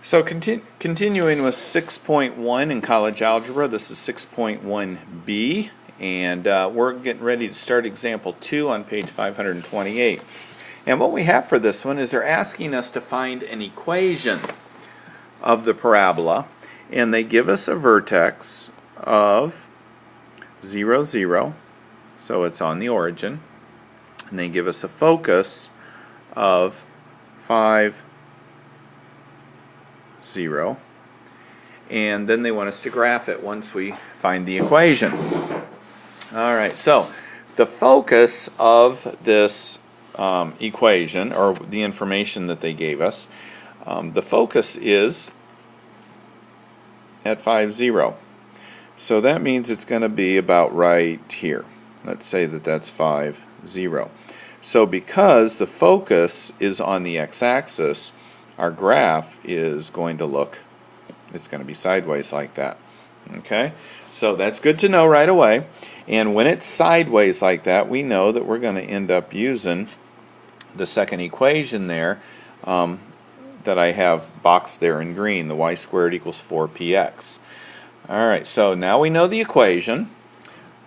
So continuing with 6.1 in college algebra, this is 6.1b, and we're getting ready to start example 2 on page 528. And what we have for this one is they're asking us to find an equation of the parabola, and they give us a vertex of 0, 0, so it's on the origin, and they give us a focus of 5, 0, and then they want us to graph it once we find the equation. Alright, so the focus of this equation, or the information that they gave us, the focus is at 5, 0. So that means it's going to be about right here. Let's say that that's 5, 0. So because the focus is on the x-axis, our graph is going to look, it's going to be sideways like that. Okay, so that's good to know right away. And when it's sideways like that, we know that we're going to end up using the second equation there that I have boxed there in green, the y squared equals 4px. Alright, so now we know the equation.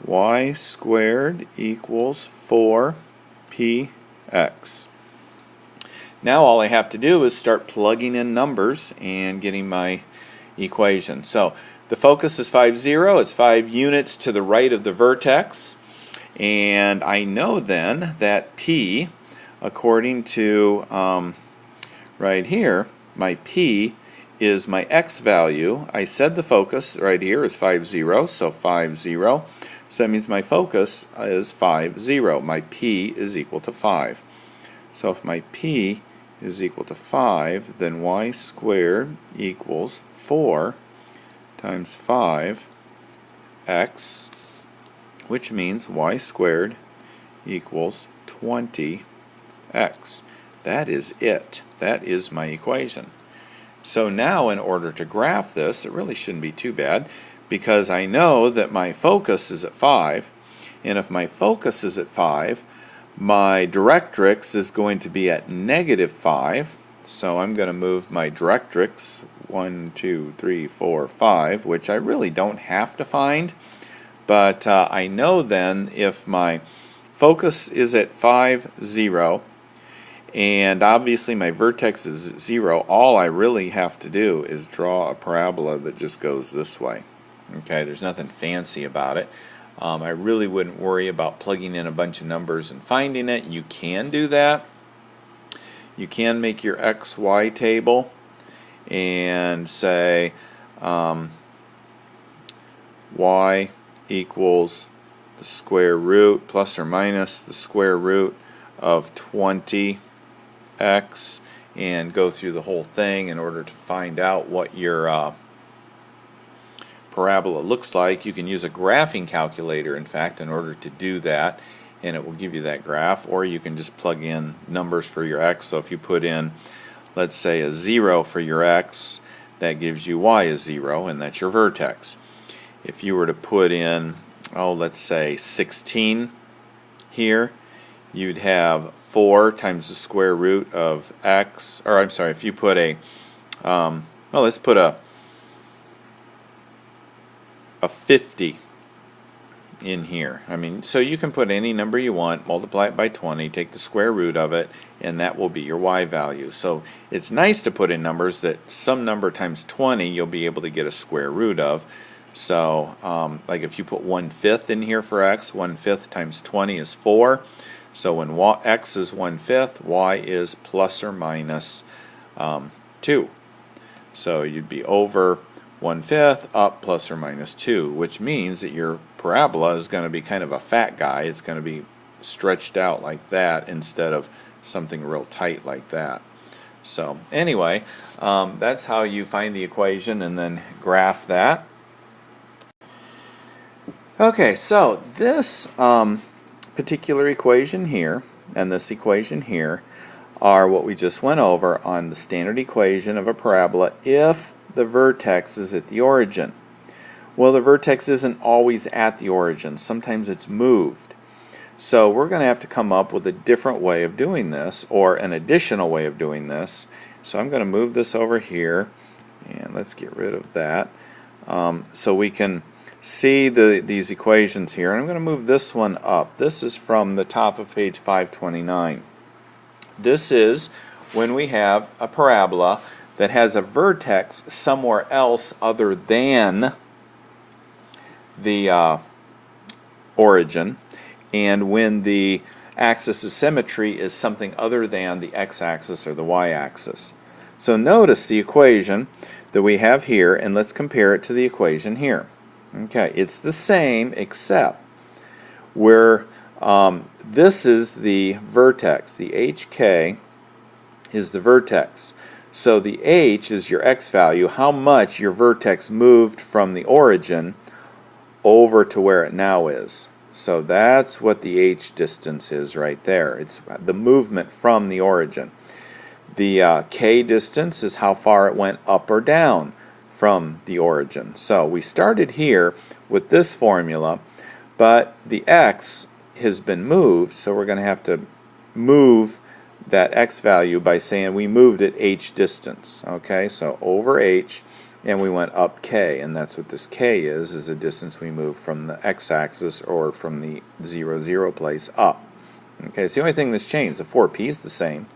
Y squared equals 4px. Now all I have to do is start plugging in numbers and getting my equation. So the focus is 5, 0. It's 5 units to the right of the vertex. And I know then that P, according to right here, my P is my x value. I said the focus right here is 5, 0, so 5, 0. So that means my focus is 5, 0. My P is equal to 5. So if my P is equal to 5, then y squared equals 4 times 5x, which means y squared equals 20x. That is it. That is my equation. So now in order to graph this, it really shouldn't be too bad, because I know that my focus is at 5, and if my focus is at 5, my directrix is going to be at -5, so I'm going to move my directrix 1, 2, 3, 4, 5, which I really don't have to find, but I know then if my focus is at 5, 0, and obviously my vertex is at 0, all I really have to do is draw a parabola that just goes this way. Okay, there's nothing fancy about it. I really wouldn't worry about plugging in a bunch of numbers and finding it. You can do that. You can make your XY table and say y equals the square root plus or minus the square root of 20x, and go through the whole thing in order to find out what your parabola looks like. You can use a graphing calculator, in fact, in order to do that, and it will give you that graph, or you can just plug in numbers for your x. So if you put in, let's say, a 0 for your x, that gives you y is 0, and that's your vertex. If you were to put in, oh, let's say 16 here, you'd have 4 times the square root of x, or I'm sorry, if you put a, well, let's put a 50 in here. I mean, so you can put any number you want, multiply it by 20, take the square root of it, and that will be your y value. So it's nice to put in numbers that some number times 20 you'll be able to get a square root of. So like if you put 1/5 in here for x, 1/5 times 20 is 4. So when x is 1/5, y is plus or minus 2. So you'd be over 1/5 up plus or minus 2, which means that your parabola is going to be kind of a fat guy. It's going to be stretched out like that instead of something real tight like that. So anyway, that's how you find the equation and then graph that. Okay, so this particular equation here and this equation here are what we just went over on the standard equation of a parabola if the vertex is at the origin. Well, the vertex isn't always at the origin. Sometimes it's moved. So we're going to have to come up with a different way of doing this, or an additional way of doing this. So I'm going to move this over here, And let's get rid of that. So we can see these equations here. And I'm going to move this one up. This is from the top of page 529. This is when we have a parabola that has a vertex somewhere else other than the origin, and when the axis of symmetry is something other than the x-axis or the y-axis. So notice the equation that we have here, and let's compare it to the equation here. Okay, it's the same except where this is the vertex. The HK is the vertex. So the h is your x value, how much your vertex moved from the origin over to where it now is. So that's what the h distance is right there. It's the movement from the origin. The k distance is how far it went up or down from the origin. So we started here with this formula, but the x has been moved, so we're going to have to move that x value by saying we moved it h distance. Okay, so over h, and we went up k, and that's what this k is the distance we moved from the x-axis or from the 0, 0 place up. Okay, it's the only thing that's changed. The 4p is the same.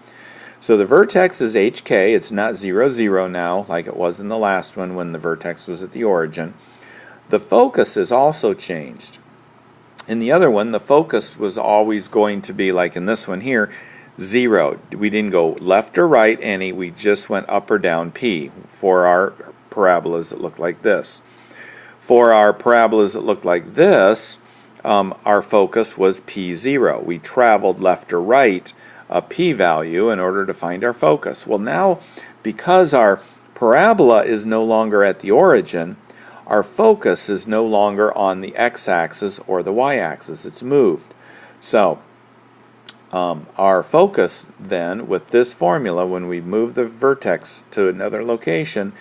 So the vertex is hk. It's not 0, 0 now like it was in the last one when the vertex was at the origin. The focus is also changed. In the other one, the focus was always going to be, like in this one here, 0. We didn't go left or right any, we just went up or down p for our parabolas that look like this. For our parabolas that look like this, our focus was p0. We traveled left or right a p-value in order to find our focus. Well, now, because our parabola is no longer at the origin, our focus is no longer on the x-axis or the y-axis. It's moved. So our focus then, with this formula, when we move the vertex to another location,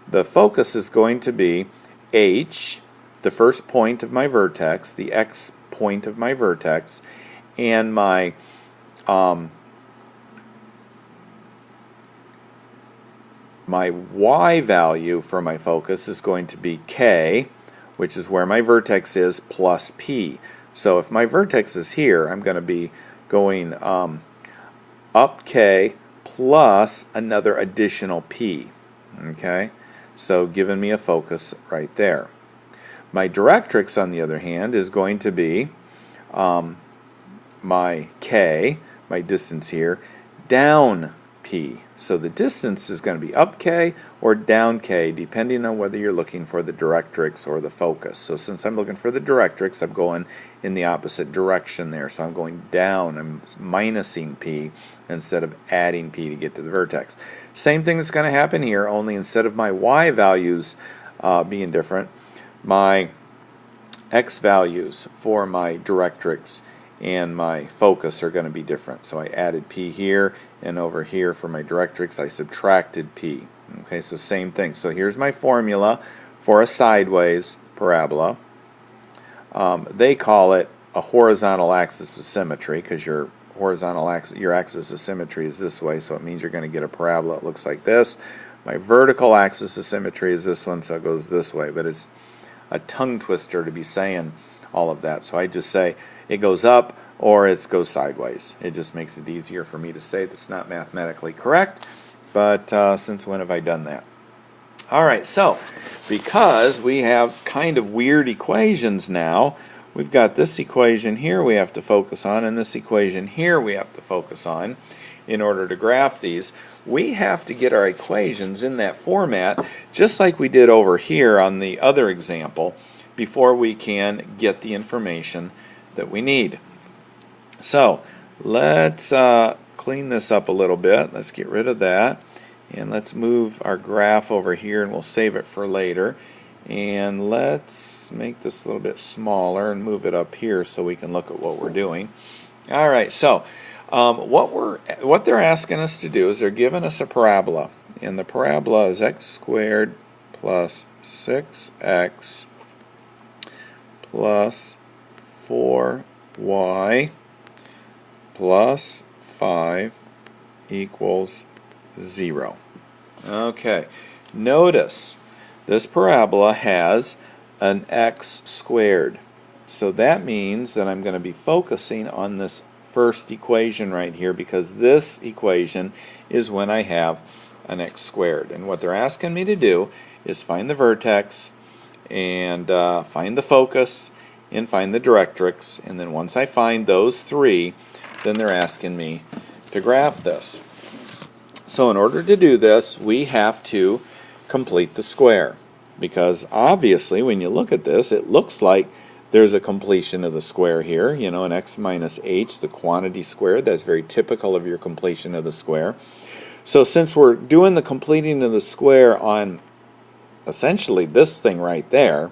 the focus is going to be h, the first point of my vertex, the x point of my vertex, and my my y value for my focus is going to be k, which is where my vertex is, plus p. So if my vertex is here, I'm going to be going up k plus another additional p. Okay, so giving me a focus right there. My directrix, on the other hand, is going to be my k, my distance here, down p. So the distance is going to be up k or down k, depending on whether you're looking for the directrix or the focus. So since I'm looking for the directrix, I'm going in the opposite direction there. So I'm going down, I'm minusing p instead of adding p to get to the vertex. Same thing is going to happen here, only instead of my y values being different, my x values for my directrix and my focus are going to be different. So I added p here, and over here for my directrix I subtracted p. Okay, so same thing. So here's my formula for a sideways parabola. They call it a horizontal axis of symmetry because your horizontal axis, your axis of symmetry is this way, so it means you're going to get a parabola that looks like this. My vertical axis of symmetry is this one, so it goes this way, but it's a tongue twister to be saying all of that. So I just say it goes up or it goes sideways. It just makes it easier for me to say that's not mathematically correct, but since when have I done that? Alright, so because we have kind of weird equations now, we've got this equation here we have to focus on and this equation here we have to focus on in order to graph these. We have to get our equations in that format just like we did over here on the other example before we can get the information that we need. So let's clean this up a little bit. Let's get rid of that. And let's move our graph over here and we'll save it for later. And let's make this a little bit smaller and move it up here so we can look at what we're doing. Alright, so what they're asking us to do is they're giving us a parabola. And the parabola is x squared plus 6x plus 4y plus 5 equals 0. Okay, Notice this parabola has an x squared. So that means that I'm going to be focusing on this first equation right here, because this equation is when I have an x squared. And what they're asking me to do is find the vertex and find the focus and find the directrix. And then once I find those three, then they're asking me to graph this. So in order to do this, we have to complete the square, because obviously when you look at this, it looks like there's a completion of the square here, you know, an x minus h, the quantity squared. That's very typical of your completion of the square. So since we're doing the completing of the square on essentially this thing right there,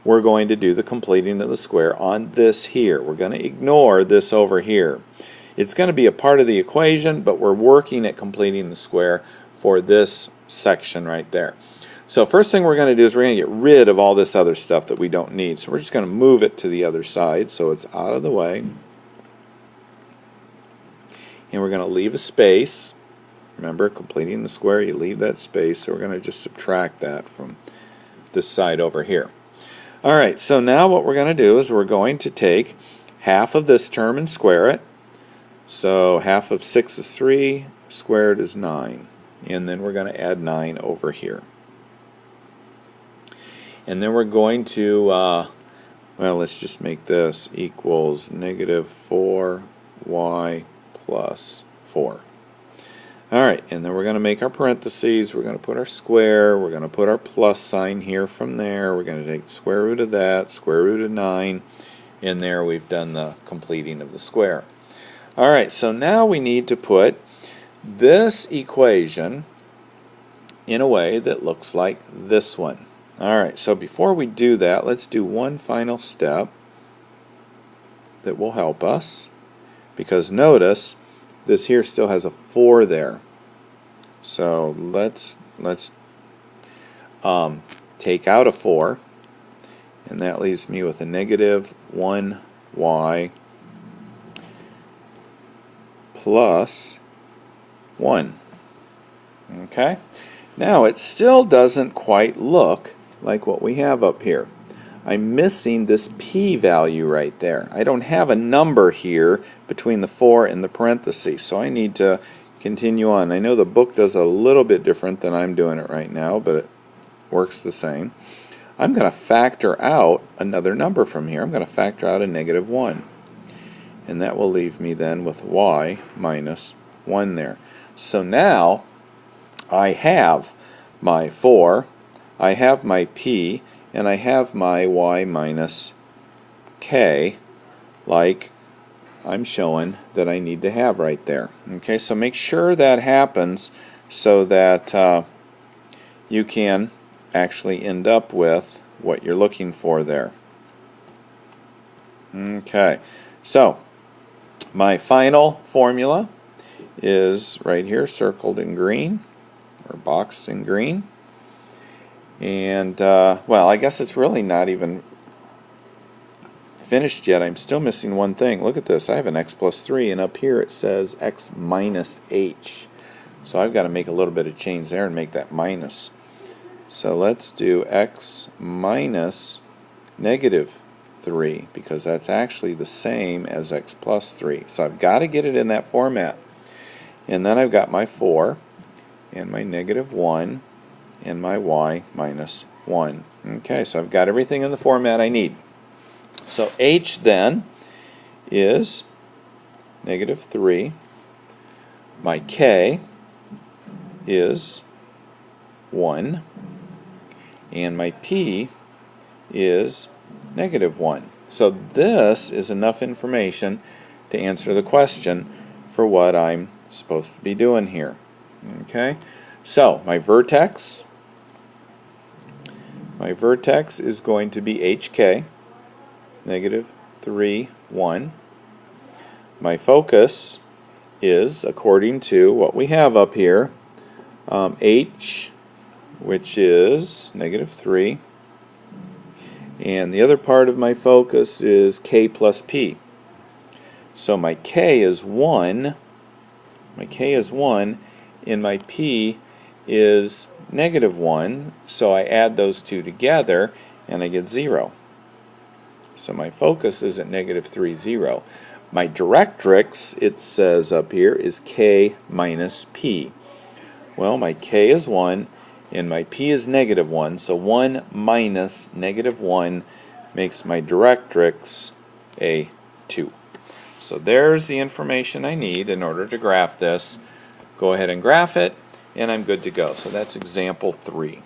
we're going to do the completing of the square on this here. We're going to ignore this over here. It's going to be a part of the equation, but we're working at completing the square for this section right there. So first thing we're going to do is we're going to get rid of all this other stuff that we don't need. So we're just going to move it to the other side so it's out of the way. And we're going to leave a space. Remember, completing the square, you leave that space. So we're going to just subtract that from this side over here. Alright, so now what we're going to do is we're going to take half of this term and square it. So half of 6 is 3, squared is 9. And then we're going to add 9 over here. And then we're going to, well, let's just make this equals negative 4y plus 4. Alright, and then we're going to make our parentheses. We're going to put our square. We're going to put our plus sign here from there. We're going to take the square root of that, square root of 9. And there we've done the completing of the square. Alright, so now we need to put this equation in a way that looks like this one. Alright, so before we do that, let's do one final step that will help us, because notice this here still has a 4 there. So let's take out a 4, and that leaves me with a negative 1y plus 1. Okay? Now it still doesn't quite look like what we have up here. I'm missing this p value right there. I don't have a number here between the 4 and the parentheses, so I need to continue on. I know the book does a little bit different than I'm doing it right now, but it works the same. I'm going to factor out another number from here. I'm going to factor out a negative 1. And that will leave me then with y minus 1 there. So now I have my 4, I have my p, and I have my y minus k, like I'm showing that I need to have right there. Okay, so make sure that happens so that you can actually end up with what you're looking for there. Okay, so my final formula is right here, circled in green, or boxed in green. And, well, I guess it's really not even finished yet. I'm still missing one thing. Look at this. I have an x plus 3, and up here it says x minus h. So I've got to make a little bit of change there and make that minus. So let's do x minus negative 3, because that's actually the same as x plus 3. So I've got to get it in that format. And then I've got my 4 and my negative 1 and my y minus 1. Okay, so I've got everything in the format I need. So h then is negative 3. My k is 1. And my p is negative 1. So this is enough information to answer the question for what I'm supposed to be doing here. Okay, so my vertex is going to be hk, negative 3, 1. My focus is, according to what we have up here, h, which is negative 3. And the other part of my focus is k plus p. So my k is 1. My k is 1, and my p is negative 1, so I add those two together and I get 0. So my focus is at negative 3, 0. My directrix, it says up here, is k minus p. Well, my k is 1 and my p is negative 1, so 1 minus negative 1 makes my directrix a 2. So there's the information I need in order to graph this. Go ahead and graph it, and I'm good to go. So that's example 3.